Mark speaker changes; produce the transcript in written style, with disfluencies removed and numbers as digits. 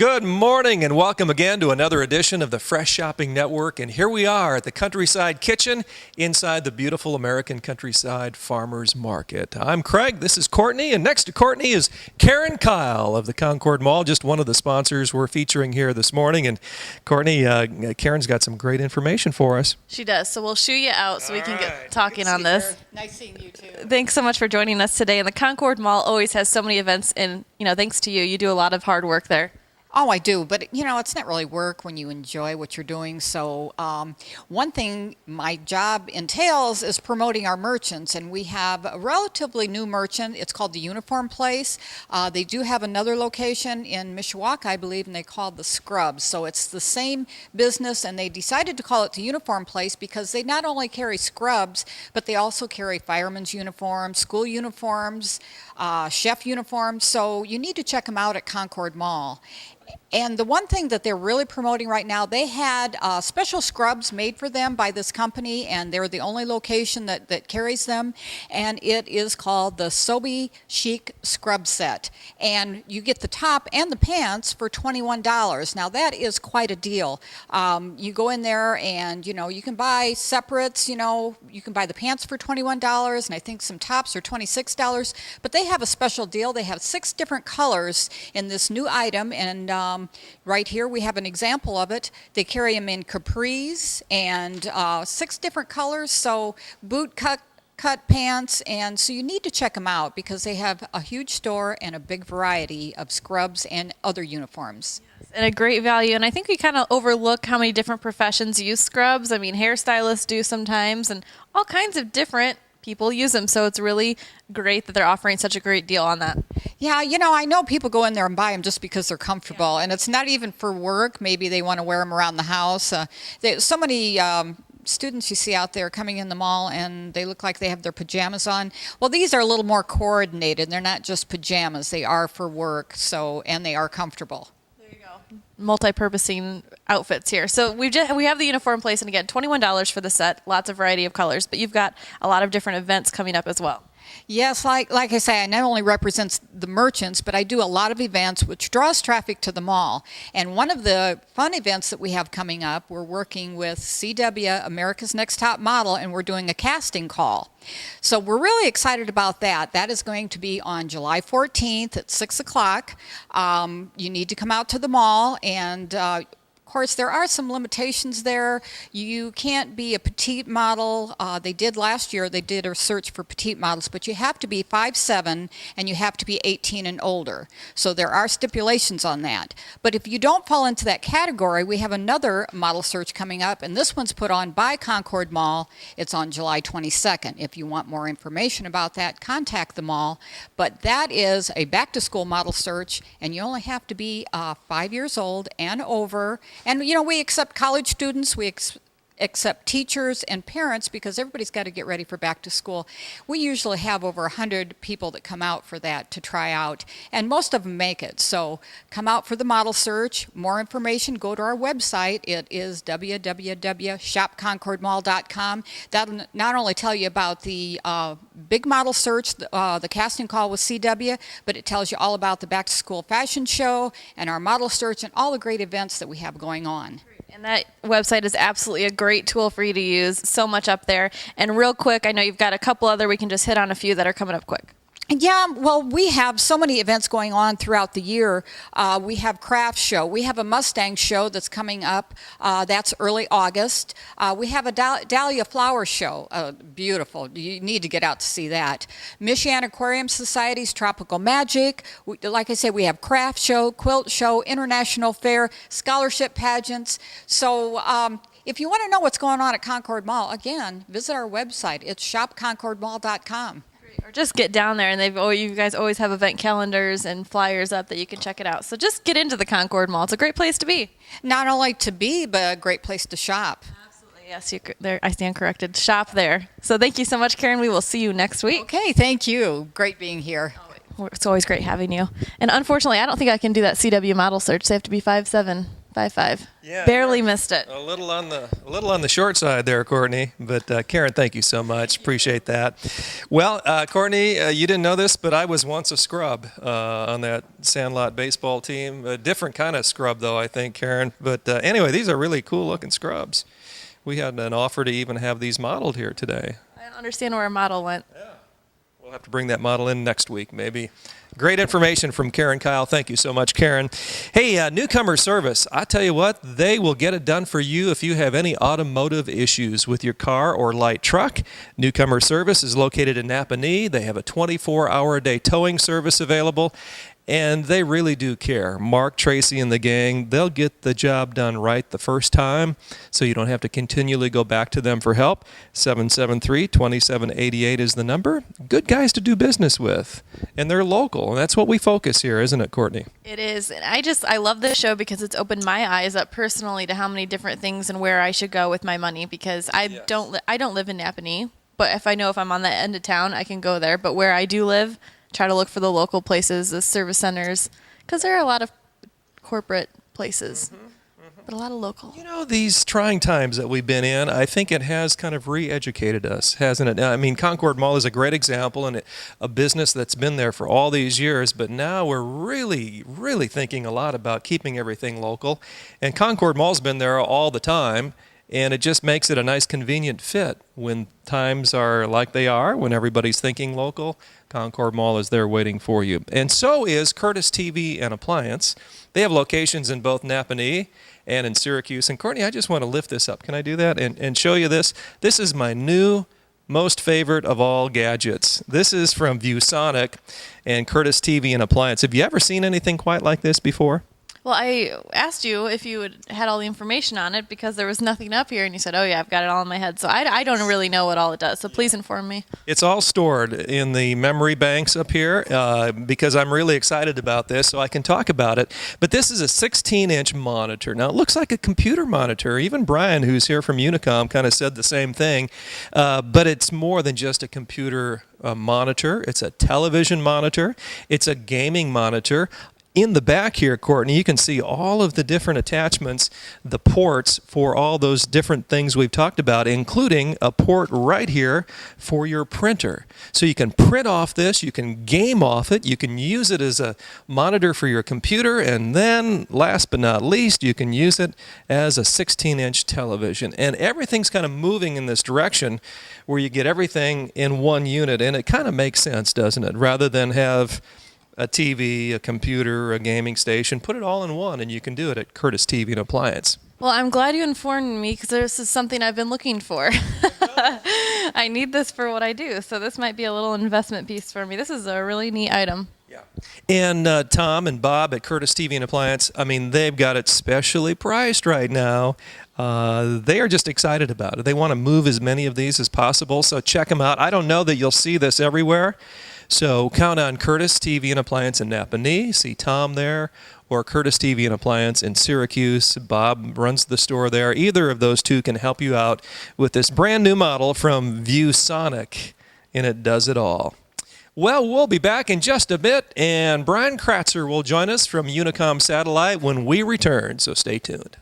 Speaker 1: Good morning and welcome again to another edition of the Fresh Shopping Network. And here we are at the Countryside Kitchen inside the beautiful American Countryside Farmers Market. I'm Craig, this is Courtney, and next to Courtney is Karen Kyle of the Concord Mall, just one of the sponsors we're featuring here this morning. And Courtney, Karen's got some great information for us.
Speaker 2: She does, so we'll shoo you out so we can get talking on this.
Speaker 3: Nice seeing you too.
Speaker 2: Thanks so much for joining us today. And the Concord Mall always has so many events, and thanks to you, you do a lot of hard work there.
Speaker 3: Oh, I do, but it's not really work when you enjoy what you're doing. So one thing my job entails is promoting our merchants, and we have a relatively new merchant. It's called the Uniform Place. They do have another location in Mishawaka, I believe, and they call it the Scrubs. So it's the same business, and they decided to call it the Uniform Place because they not only carry scrubs, but they also carry firemen's uniforms, school uniforms, chef uniforms. So you need to check them out at Concord Mall. And the one thing that they're really promoting right now, they had special scrubs made for them by this company, and they're the only location that carries them. And it is called the Sobe Chic Scrub Set. And you get the top and the pants for $21. Now, that is quite a deal. You go in there and, you can buy separates. You can buy the pants for $21, and I think some tops are $26. But they have a special deal. They have 6 different colors in this new item, and right here we have an example of it. They carry them in capris and 6 different colors, so boot cut pants, and so you need to check them out because they have a huge store and a big variety of scrubs and other uniforms.
Speaker 2: And a great value, and I think we kind of overlook how many different professions use scrubs. I mean, hairstylists do sometimes, and all kinds of different people use them, so it's really great that they're offering such a great deal on that.
Speaker 3: Yeah, I know people go in there and buy them just because they're comfortable, and it's not even for work. Maybe they want to wear them around the house. So many students you see out there coming in the mall, and they look like they have their pajamas on. Well, these are a little more coordinated. They're not just pajamas. They are for work, and they are comfortable.
Speaker 2: Multi-purposing outfits here. So we have the Uniform Place, and again, $21 for the set, lots of variety of colors, but you've got a lot of different events coming up as well.
Speaker 3: Yes, like I say, I not only represent the merchants, but I do a lot of events which draws traffic to the mall. And one of the fun events that we have coming up, we're working with CW, America's Next Top Model, and we're doing a casting call. So we're really excited about that. That is going to be on July 14th at 6 o'clock. You need to come out to the mall, and of course, there are some limitations there. You can't be a petite model. They did last year, they did a search for petite models, but you have to be 5'7", and you have to be 18 and older. So there are stipulations on that. But if you don't fall into that category, we have another model search coming up, and this one's put on by Concord Mall. It's on July 22nd. If you want more information about that, contact the mall. But that is a back-to-school model search, and you only have to be 5 years old and over. And, we accept college students, we accept teachers and parents because everybody's got to get ready for back to school. We usually have over 100 people that come out for that to try out, and most of them make it. So come out for the model search. More information, go to our website. It is www.shopconcordmall.com. That'll not only tell you about the big model search, the casting call with CW, but it tells you all about the back to school fashion show and our model search and all the great events that we have going on.
Speaker 2: And that website is absolutely a great tool for you to use. So much up there. And real quick, I know you've got a couple other, we can just hit on a few that are coming up quick.
Speaker 3: Yeah, well, we have so many events going on throughout the year. We have craft show. We have a Mustang show that's coming up. That's early August. We have a Dahlia flower show. Beautiful. You need to get out to see that. Michiana Aquarium Society's Tropical Magic. Like I said, we have craft show, quilt show, international fair, scholarship pageants. So if you want to know what's going on at Concord Mall, again, visit our website. It's shopconcordmall.com.
Speaker 2: Or just get down there, and you guys always have event calendars and flyers up that you can check it out. So just get into the Concord Mall. It's a great place to be.
Speaker 3: Not only to be, but a great place to shop.
Speaker 2: Absolutely. Yes, I stand corrected. Shop there. So thank you so much, Karen. We will see you next week.
Speaker 3: Okay, thank you. Great being here.
Speaker 2: It's always great having you. And unfortunately, I don't think I can do that CW model search. They have to be 5'7". 5'5".
Speaker 1: Yeah,
Speaker 2: Barely
Speaker 1: you're
Speaker 2: missed it.
Speaker 1: A little on the short side there, Courtney. But Karen, thank you so much. Appreciate that. Well, Courtney, you didn't know this, but I was once a scrub on that Sandlot baseball team. A different kind of scrub, though, I think, Karen. But anyway, these are really cool-looking scrubs. We had an offer to even have these modeled here today.
Speaker 2: I don't understand where a model went.
Speaker 1: Yeah. We'll have to bring that model in next week, maybe. Great information from Karen Kyle. Thank you so much, Karen. Hey, Newcomer Service. I tell you what, they will get it done for you if you have any automotive issues with your car or light truck. Newcomer Service is located in Napanee. They have a 24-hour-a-day towing service available, and they really do care. Mark, Tracy, and the gang, they'll get the job done right the first time, so you don't have to continually go back to them for help. 773-2788 is the number. Good guys to do business with, and they're local, and that's what we focus here, isn't it, Courtney?
Speaker 2: It is. And I love this show because it's opened my eyes up personally to how many different things and where I should go with my money, because I don't live in Napanee, but if I'm on that end of town, I can go there. But where I do live, try to look for the local places, the service centers, because there are a lot of corporate places, but a lot of local.
Speaker 1: You know, these trying times that we've been in, I think it has kind of re-educated us, hasn't it? I mean, Concord Mall is a great example, and a business that's been there for all these years, but now we're really, really thinking a lot about keeping everything local. And Concord Mall's been there all the time, and it just makes it a nice, convenient fit when times are like they are, when everybody's thinking local. Concord Mall is there waiting for you. And so is Curtis TV and Appliance. They have locations in both Napanee and in Syracuse. And Courtney, I just want to lift this up. Can I do that? And show you this. This is my new most favorite of all gadgets. This is from ViewSonic and Curtis TV and Appliance. Have you ever seen anything quite like this before?
Speaker 2: Well, I asked you if you had all the information on it because there was nothing up here, and you said, oh, yeah, I've got it all in my head. So I don't really know what all it does, so please inform me.
Speaker 1: It's all stored in the memory banks up here because I'm really excited about this, so I can talk about it. But this is a 16-inch monitor. Now, it looks like a computer monitor. Even Brian, who's here from Unicom, kind of said the same thing. But it's more than just a computer monitor. It's a television monitor. It's a gaming monitor. In the back here, Courtney, you can see all of the different attachments, the ports for all those different things we've talked about, including a port right here for your printer. So you can print off this, you can game off it, you can use it as a monitor for your computer, and then, last but not least, you can use it as a 16-inch television. And everything's kind of moving in this direction where you get everything in one unit, and it kind of makes sense, doesn't it? Rather than have a TV, a computer, a gaming station, put it all in one, and you can do it at Curtis TV and Appliance.
Speaker 2: Well, I'm glad you informed me because this is something I've been looking for. I need this for what I do, so this might be a little investment piece for me. This is a really neat item.
Speaker 1: Yeah. And Tom and Bob at Curtis TV and Appliance, I mean, they've got it specially priced right now. They are just excited about it. They want to move as many of these as possible, so check them out. I don't know that you'll see this everywhere, so count on Curtis TV and Appliance in Napanee. See Tom there, or Curtis TV and Appliance in Syracuse. Bob runs the store there. Either of those two can help you out with this brand new model from ViewSonic, and it does it all. Well, we'll be back in just a bit, and Brian Kratzer will join us from Unicom Satellite when we return, so stay tuned.